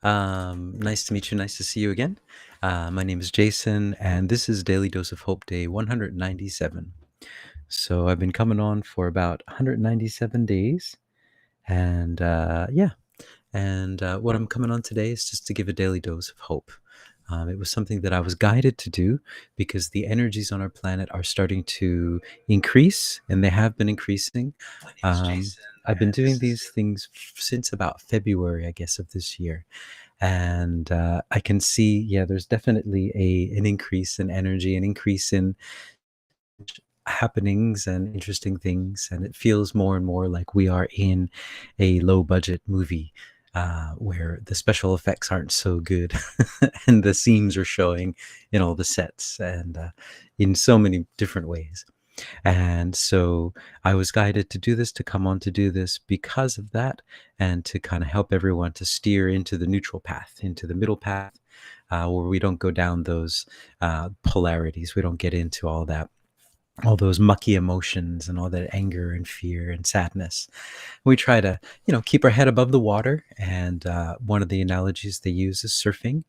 Nice to meet you. Nice to see you again. My name is Jason, and this is Daily Dose of Hope Day 197. So I've been coming on for about 197 days, and yeah. And what I'm coming on today is just to give a daily dose of hope. It was something that I was guided to do because the energies on our planet are starting to increase, and they have been increasing. I've been doing these things since about February, I guess, of this year. And I can see, yeah, there's definitely an increase in energy, an increase in happenings and interesting things, and it feels more and more like we are in a low budget movie where the special effects aren't so good and the seams are showing in all the sets and in so many different ways. And so I was guided to do this, to come on to do this because of that, and to kind of help everyone to steer into the neutral path, into the middle path, where we don't go down those polarities. We don't get into all those mucky emotions and all that anger and fear and sadness. We try to, keep our head above the water. And one of the analogies they use is surfing,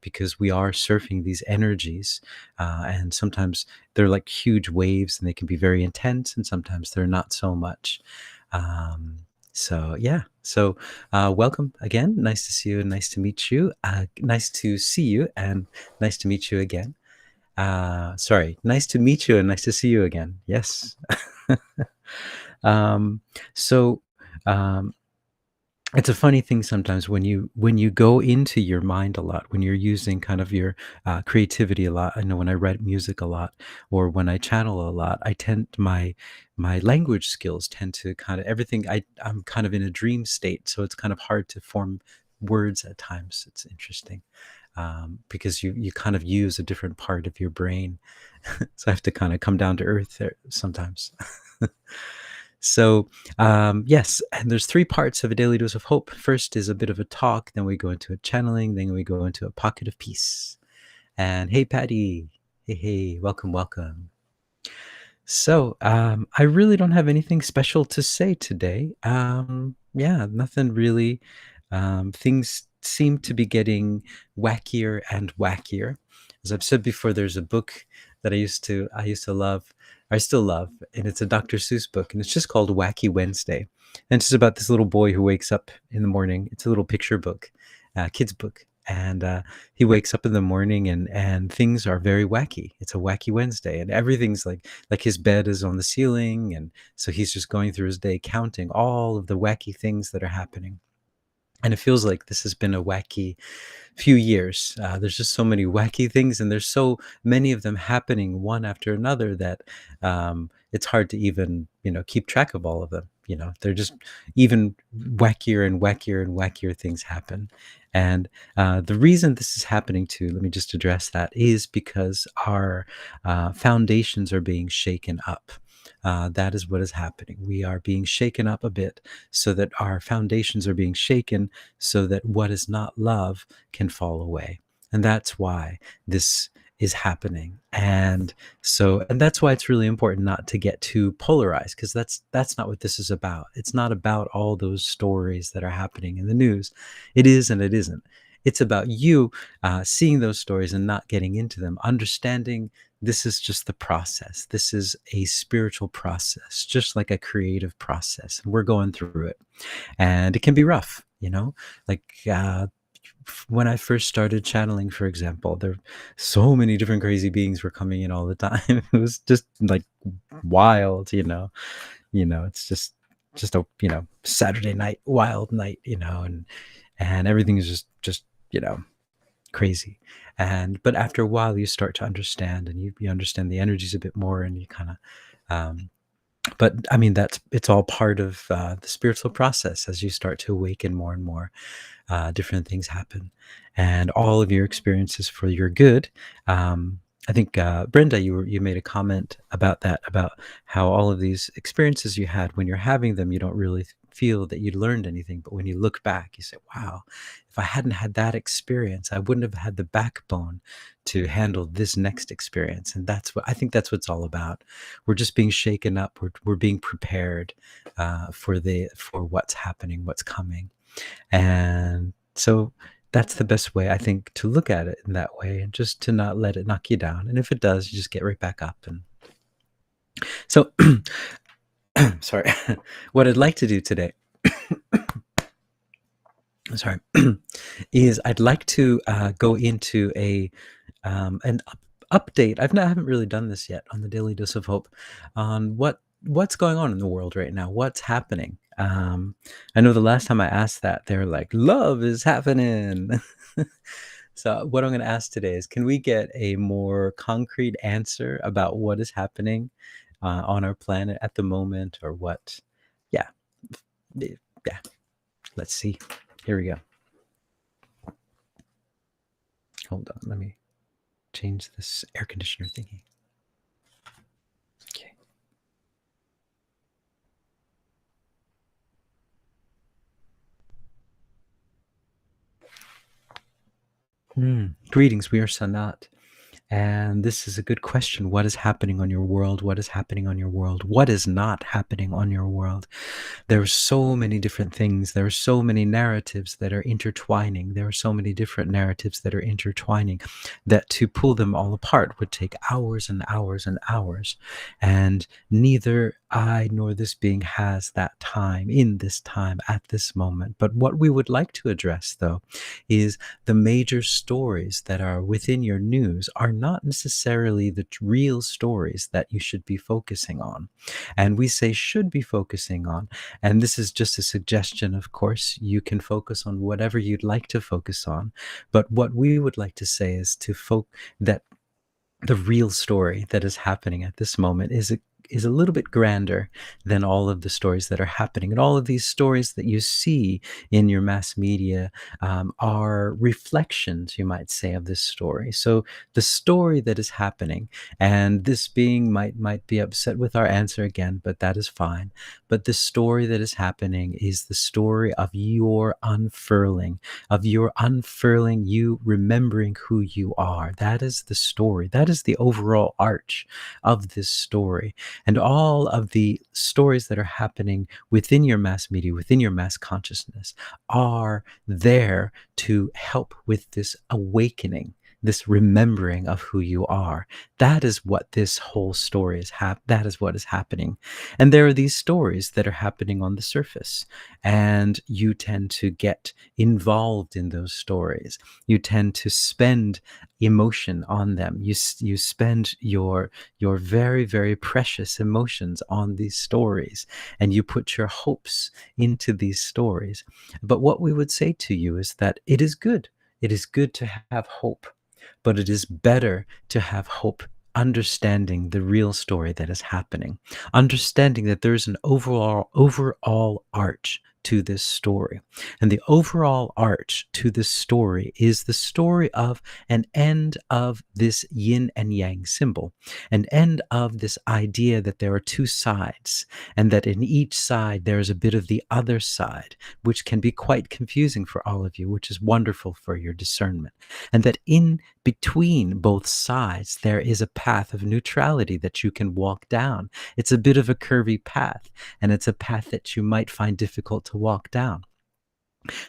because we are surfing these energies. And sometimes they're like huge waves and they can be very intense, and sometimes they're not so much. So, yeah. So, welcome again. Nice to see you and nice to meet you. Nice to see you and nice to meet you again. Sorry, nice to meet you and nice to see you again. Yes. um, so um, it's a funny thing sometimes when you go into your mind a lot, when you're using kind of your creativity a lot. I know when I write music a lot or when I channel a lot, I tend my language skills tend to kind of everything. I'm kind of in a dream state, so it's kind of hard to form words at times. It's interesting because you kind of use a different part of your brain. So I have to kind of come down to earth there sometimes. So, yes, and there's three parts of a daily dose of hope. First is a bit of a talk, then we go into a channeling, then we go into a pocket of peace. And hey, Patty. Hey, welcome, welcome. So, I really don't have anything special to say today. Yeah, nothing really. Things seem to be getting wackier and wackier. As I've said before, there's a book that I used to love, I still love, and it's a Dr. Seuss book, and it's just called Wacky Wednesday. And it's just about this little boy who wakes up in the morning. It's a little picture book, kid's book, and he wakes up in the morning and things are very wacky. It's a wacky Wednesday, and everything's like his bed is on the ceiling, and so he's just going through his day counting all of the wacky things that are happening. And it feels like this has been a wacky few years. There's just so many wacky things, and there's so many of them happening one after another that it's hard to even keep track of all of them. They're just even wackier and wackier and wackier things happen. And the reason this is happening too, let me just address that, is because our foundations are being shaken up. That is what is happening. We are being shaken up a bit so that our foundations are being shaken so that what is not love can fall away. And that's why this is happening. And that's why it's really important not to get too polarized, because that's not what this is about. It's not about all those stories that are happening in the news. It is and it isn't. It's about you seeing those stories and not getting into them, understanding this is just the process. This is a spiritual process, just like a creative process. And we're going through it. And it can be rough, like when I first started channeling, for example, there so many different crazy beings were coming in all the time. It was just like wild. It's just a Saturday night, wild night, and everything is just crazy. But after a while you start to understand, and you understand the energies a bit more, and you kind of but I mean, it's all part of the spiritual process. As you start to awaken more and more, different things happen, and all of your experiences for your good. I think Brenda, you made a comment about that, about how all of these experiences you had, when you're having them, you don't really feel that you learned anything, but when you look back, you say, "Wow, if I hadn't had that experience, I wouldn't have had the backbone to handle this next experience." And that's what it's all about. We're just being shaken up. We're being prepared for what's happening, what's coming. And so that's the best way, I think, to look at it in that way, and just to not let it knock you down. And if it does, you just get right back up. And so, sorry, what I'd like to do today, sorry, is I'd like to go into an update. I haven't really done this yet on the Daily Dose of Hope on what's going on in the world right now, what's happening. I know the last time I asked that, they were like, "Love is happening." So what I'm going to ask today is, can we get a more concrete answer about what is happening on our planet at the moment, or what? Yeah, yeah. Let's see. Here we go. Hold on. Let me change this air conditioner thingy. Okay. Greetings. We are Sanat. And this is a good question. What is happening on your world? What is happening on your world? What is not happening on your world? There are so many different things. There are so many narratives that are intertwining. There are so many different narratives that are intertwining that to pull them all apart would take hours and hours and hours. And neither I nor this being has that time in this time at this moment. But what we would like to address, though, is the major stories that are within your news are not necessarily the real stories that you should be focusing on. And we say should be focusing on. And this is just a suggestion, of course. You can focus on whatever you'd like to focus on. But what we would like to say is that the real story that is happening at this moment is a little bit grander than all of the stories that are happening. And all of these stories that you see in your mass media are reflections, you might say, of this story. So the story that is happening, and this being might be upset with our answer again, but that is fine. But the story that is happening is the story of your unfurling, you remembering who you are. That is the story. That is the overall arch of this story. And all of the stories that are happening within your mass media, within your mass consciousness, are there to help with this awakening, this remembering of who you are. That is what this whole story is. That is what is happening. And there are these stories that are happening on the surface, and you tend to get involved in those stories. You tend to spend emotion on them. You spend your very, very precious emotions on these stories, and you put your hopes into these stories. But what we would say to you is that it is good. It is good to have hope, but it is better to have hope understanding the real story that is happening, understanding that there's an overall arch to this story. And the overall arch to this story is the story of an end of this yin and yang symbol, an end of this idea that there are two sides, and that in each side there is a bit of the other side, which can be quite confusing for all of you, which is wonderful for your discernment. And that in between both sides, there is a path of neutrality that you can walk down. It's a bit of a curvy path, and it's a path that you might find difficult to walk down.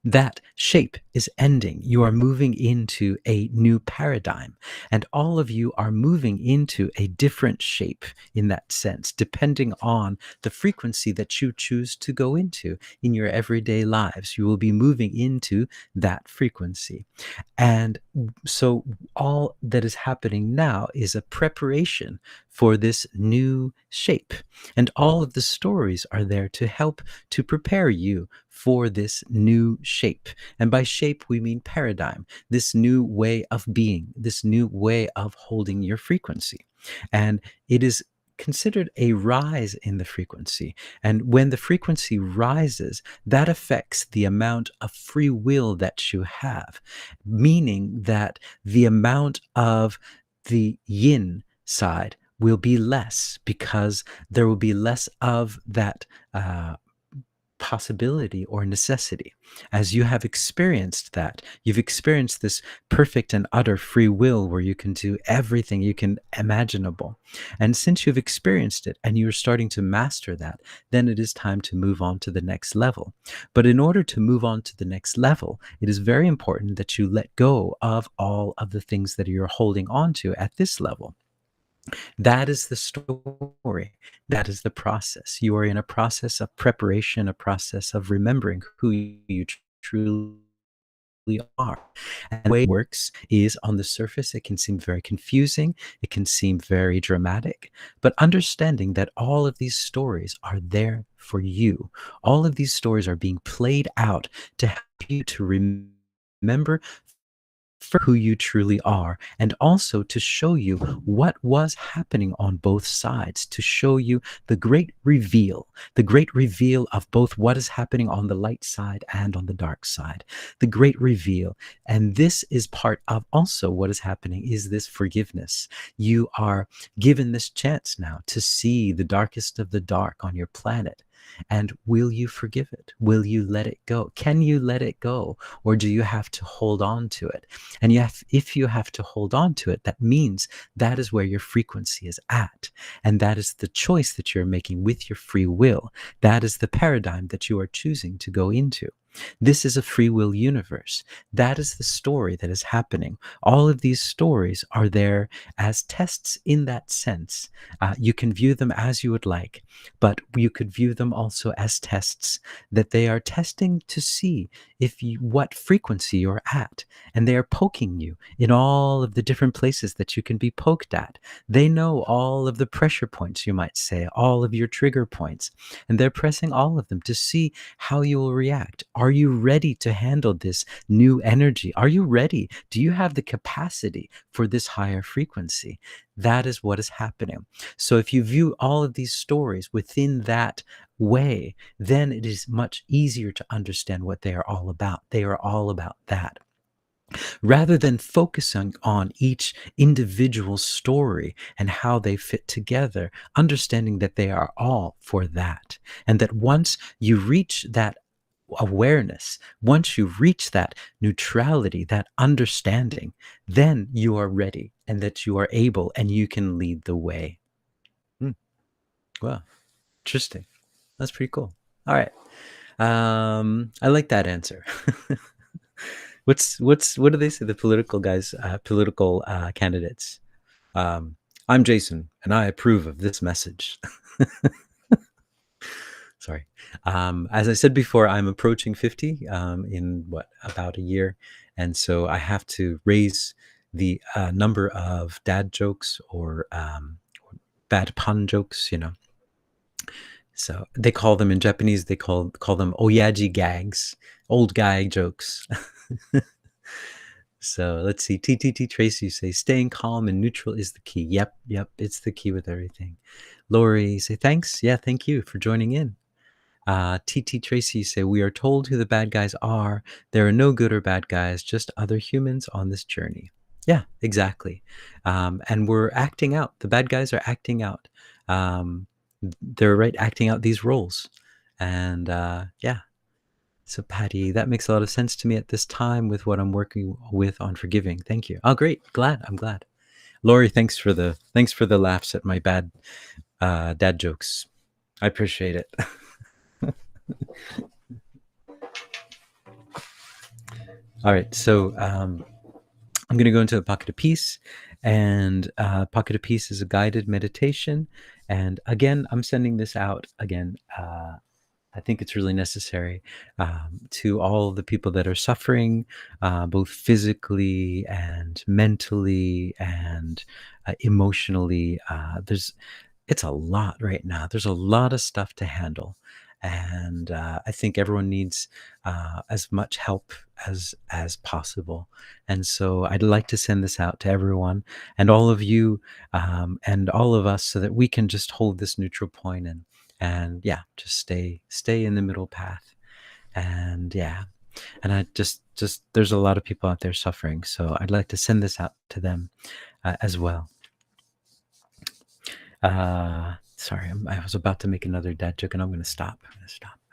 That shape is ending. You are moving into a new paradigm, and all of you are moving into a different shape in that sense, depending on the frequency that you choose to go into in your everyday lives. You will be moving into that frequency. And so all that is happening now is a preparation for this new shape. And all of the stories are there to help to prepare you for this new shape. And by shape, we mean paradigm, this new way of being, this new way of holding your frequency. And it is considered a rise in the frequency. And when the frequency rises, that affects the amount of free will that you have, meaning that the amount of the yin side will be less, because there will be less of that possibility or necessity. As you have experienced that, you've experienced this perfect and utter free will where you can do everything you can imaginable. And since you've experienced it and you're starting to master that, then it is time to move on to the next level. But in order to move on to the next level, it is very important that you let go of all of the things that you're holding on to at this level. That is the story. That is the process. You are in a process of preparation, a process of remembering who you truly are. And the way it works is on the surface, it can seem very confusing, it can seem very dramatic, but understanding that all of these stories are there for you. All of these stories are being played out to help you to remember for who you truly are, and also to show you what was happening on both sides, to show you the great reveal of both what is happening on the light side and on the dark side, the great reveal. And this is part of also what is happening is this forgiveness. You are given this chance now to see the darkest of the dark on your planet. And will you forgive it? Will you let it go? Can you let it go? Or do you have to hold on to it? And if you have to hold on to it, that means that is where your frequency is at. And that is the choice that you're making with your free will. That is the paradigm that you are choosing to go into. This is a free will universe. That is the story that is happening. All of these stories are there as tests in that sense. You can view them as you would like, but you could view them also as tests that they are testing to see what frequency you're at. And they are poking you in all of the different places that you can be poked at. They know all of the pressure points, you might say, all of your trigger points, and they're pressing all of them to see how you will react. Are you ready to handle this new energy? Are you ready? Do you have the capacity for this higher frequency? That is what is happening. So if you view all of these stories within that way, then it is much easier to understand what they are all about. They are all about that. Rather than focusing on each individual story and how they fit together, understanding that they are all for that. And that once you reach that awareness, once you reach that neutrality, that understanding, then you are ready and that you are able and you can lead the way. Wow, interesting. That's pretty cool. All right. I like that answer. What do they say? The political guys, political candidates. I'm Jason, and I approve of this message. Sorry. As I said before, I'm approaching 50 in about a year, and so I have to raise the number of dad jokes or bad pun jokes. So they call them in Japanese. They call them oyaji gags, old guy jokes. So let's see. TTT Tracy, you say staying calm and neutral is the key. Yep, it's the key with everything. Lori, say thanks. Yeah, thank you for joining in. TT Tracy, say we are told who the bad guys are. There are no good or bad guys, just other humans on this journey. Yeah, exactly. And we're acting out. The bad guys are acting out. They're acting out these roles. And yeah. So Patty, that makes a lot of sense to me at this time with what I'm working with on forgiving. Thank you. Oh, great. I'm glad. Lori, thanks for the laughs at my bad dad jokes. I appreciate it. All right. So I'm going to go into a pocket of peace, and pocket of peace is a guided meditation. And again, I'm sending this out again. I think it's really necessary to all the people that are suffering, both physically and mentally and emotionally. It's a lot right now. There's a lot of stuff to handle, and I think everyone needs as much help as possible. And so I'd like to send this out to everyone and all of you and all of us, so that we can just hold this neutral point and yeah, just stay in the middle path. And yeah, and I just there's a lot of people out there suffering, so I'd like to send this out to them as well. Sorry, I was about to make another dad joke, and I'm going to stop.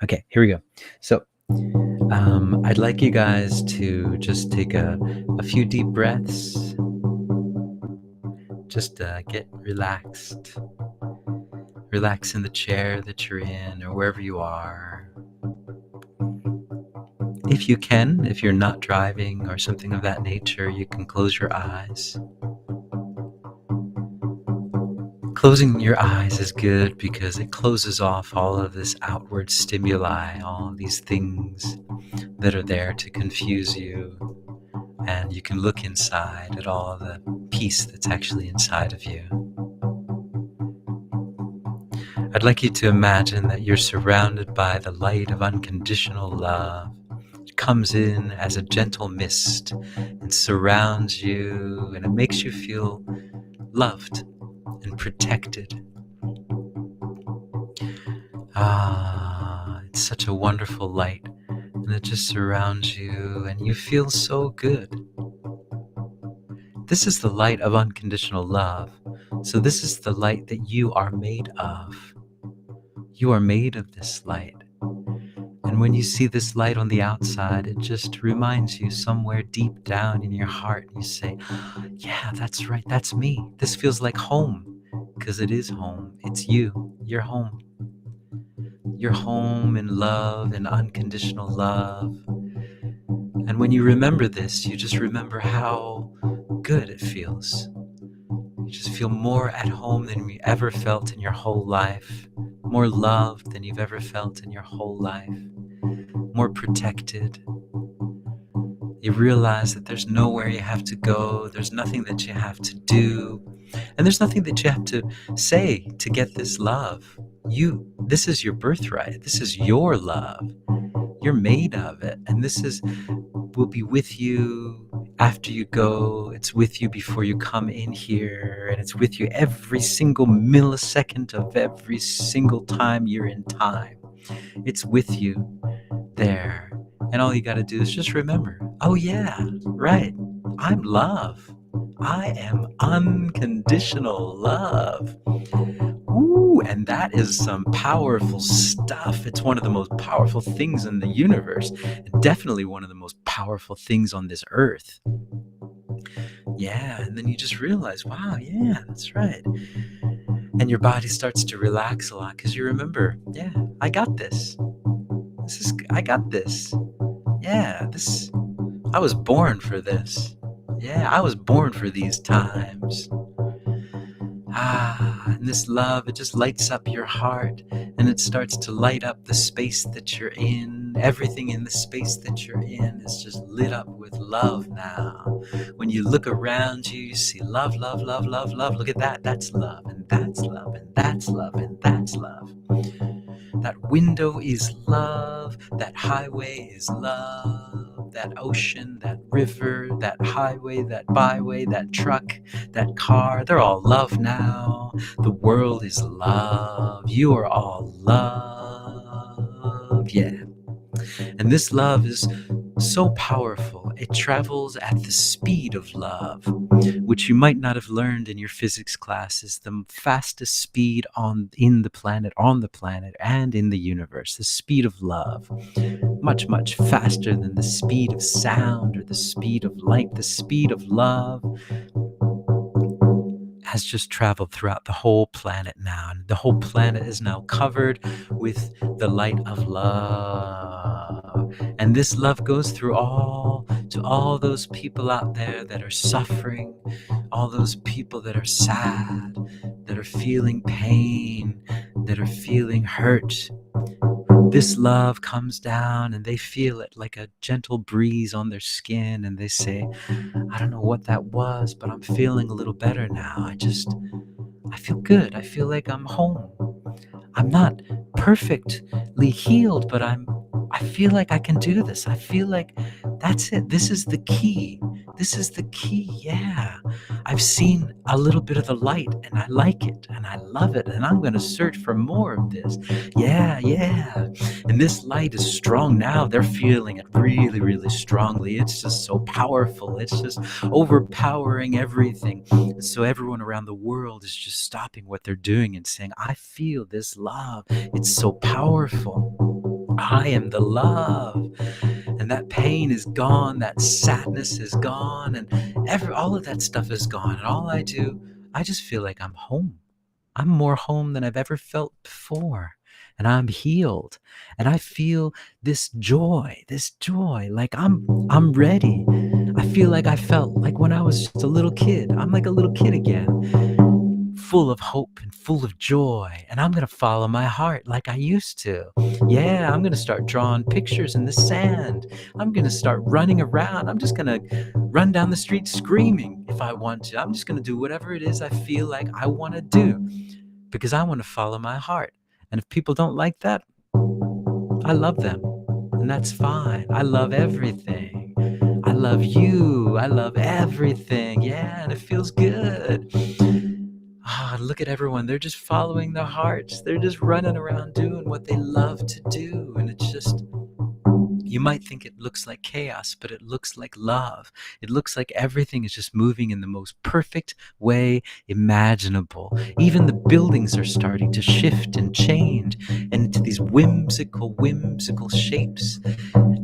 Okay, here we go. So, I'd like you guys to just take a few deep breaths. Just get relaxed. Relax in the chair that you're in or wherever you are. If you can, if you're not driving or something of that nature, you can close your eyes. Closing your eyes is good because it closes off all of this outward stimuli, all these things that are there to confuse you, and you can look inside at all the peace that's actually inside of you. I'd like you to imagine that you're surrounded by the light of unconditional love. It comes in as a gentle mist and surrounds you, and it makes you feel loved and protected. It's such a wonderful light, and it just surrounds you, and you feel so good. This is the light of unconditional love. So this is the light that you are made of. You are made of this light. And when you see this light on the outside, it just reminds you somewhere deep down in your heart, you say, yeah, that's right, that's me. This feels like home, because it is home. It's you. You're home. You're home in love and unconditional love. And when you remember this, you just remember how good it feels. You just feel more at home than you ever felt in your whole life, more loved than you've ever felt in your whole life, more protected. You realize that there's nowhere you have to go, there's nothing that you have to do, and there's nothing that you have to say to get this love. This is your birthright. This is your love. You're made of it, and will be with you after you go. It's with you before you come in here, and it's with you every single millisecond of every single time you're in time. It's with you there. And all you got to do is just remember, oh yeah, right, I'm love. I am unconditional love. Ooh, and that is some powerful stuff. It's one of the most powerful things in the universe, and definitely one of the most powerful things on this earth. Yeah, and then you just realize, wow, yeah, that's right. And your body starts to relax a lot because you remember, yeah, I got this. I got this. Yeah, I was born for this. Yeah, I was born for these times. And this love, it just lights up your heart, and it starts to light up the space that you're in. Everything in the space that you're in is just lit up with love now. When you look around you, you see love, love, love, love, love. Look at that. That's love, and that's love, and that's love, and that's love. That window is love. That highway is love. That ocean, that river, that highway, that byway, that truck, that car, they're all love now. The world is love. You are all love. Yeah. And this love is so powerful. It travels at the speed of love, which you might not have learned in your physics classes. The fastest speed on the planet, and in the universe. The speed of love. Much, much faster than the speed of sound or the speed of light. The speed of love has just traveled throughout the whole planet now. And the whole planet is now covered with the light of love. And this love goes through to all those people out there that are suffering, all those people that are sad, that are feeling pain, that are feeling hurt. This love comes down and they feel it like a gentle breeze on their skin, and they say, I don't know what that was, but I'm feeling a little better now. I feel good. I feel like I'm home. I'm not perfectly healed, but I feel like I can do this. I feel like that's it. This is the key. This is the key. Yeah. I've seen a little bit of the light and I like it and I love it, and I'm going to search for more of this. Yeah, yeah. And this light is strong now. They're feeling it really, really strongly. It's just so powerful. It's just overpowering everything. And so everyone around the world is just stopping what they're doing and saying, I feel this love. It's so powerful. I am the love. And that pain is gone, that sadness is gone, and all of that stuff is gone. And all I do, I just feel like I'm home. I'm more home than I've ever felt before. And I'm healed. And I feel this joy, like I'm ready. I feel like I felt like when I was just a little kid. I'm like a little kid again, full of hope and full of joy. And I'm going to follow my heart like I used to. Yeah, I'm going to start drawing pictures in the sand. I'm going to start running around. I'm just going to run down the street screaming if I want to. I'm just going to do whatever it is I feel like I want to do because I want to follow my heart. And if people don't like that, I love them. And that's fine. I love everything. I love you. I love everything. Yeah, and it feels good. Ah, look at everyone. They're just following their hearts. They're just running around doing what they love to do. And it's just, you might think it looks like chaos, but it looks like love. It looks like everything is just moving in the most perfect way imaginable. Even the buildings are starting to shift and change and into these whimsical shapes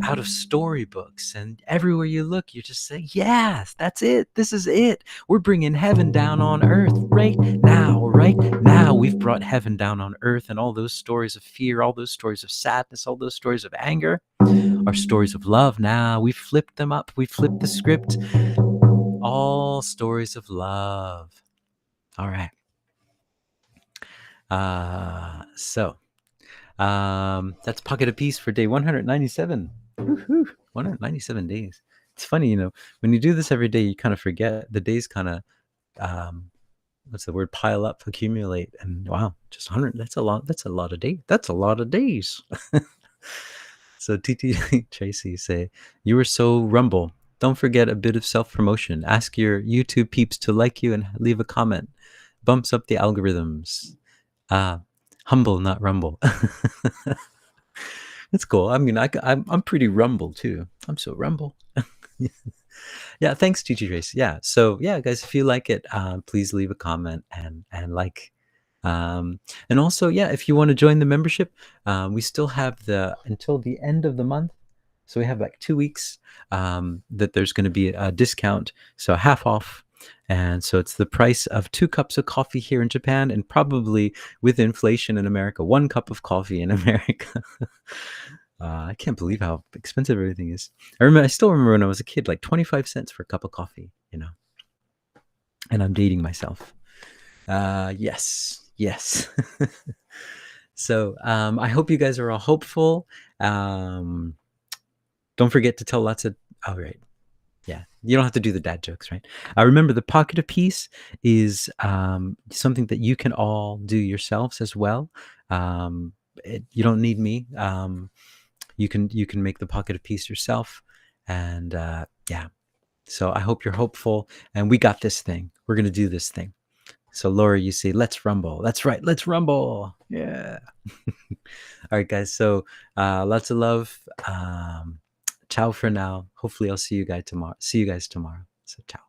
out of storybooks. And everywhere you look, you just say, yes, that's it. This is it. We're bringing heaven down on earth right now. Right now, we've brought heaven down on earth. And all those stories of fear, all those stories of sadness, all those stories of anger are stories of love now. We've flipped them up. We've flipped the script. All stories of love. All right. So that's Pocket of Peace for day 197. Woo-hoo. 197 days. It's funny, when you do this every day, you kind of forget the days kind of, what's the word, pile up, accumulate. And wow, just 100. That's a lot. That's a lot of days. That's a lot of days. So TT Tracy say, you were so rumble. Don't forget a bit of self-promotion. Ask your YouTube peeps to like you and leave a comment. Bumps up the algorithms. Humble, not rumble. That's cool. I mean, I'm pretty rumble too. I'm so rumble. Yeah, thanks, TT Tracy. Yeah, so yeah, guys, if you like it, please leave a comment and like. And also, yeah, if you want to join the membership, we still have until the end of the month. So we have like 2 weeks that there's going to be a discount. So half off. And so it's the price of 2 cups of coffee here in Japan, and probably with inflation in America, 1 cup of coffee in America. I can't believe how expensive everything is. I still remember when I was a kid, like 25 cents for a cup of coffee, and I'm dating myself. Yes. So I hope you guys are all hopeful. Don't forget to tell lots of, oh, right. Yeah, you don't have to do the dad jokes, right? Remember, the Pocket of Peace is something that you can all do yourselves as well. You don't need me. You can make the Pocket of Peace yourself. And yeah, so I hope you're hopeful. And we got this thing. We're going to do this thing. So Laura, you say, let's rumble. That's right. Let's rumble. Yeah. All right, guys. So lots of love. Ciao for now. Hopefully I'll see you guys tomorrow. So ciao.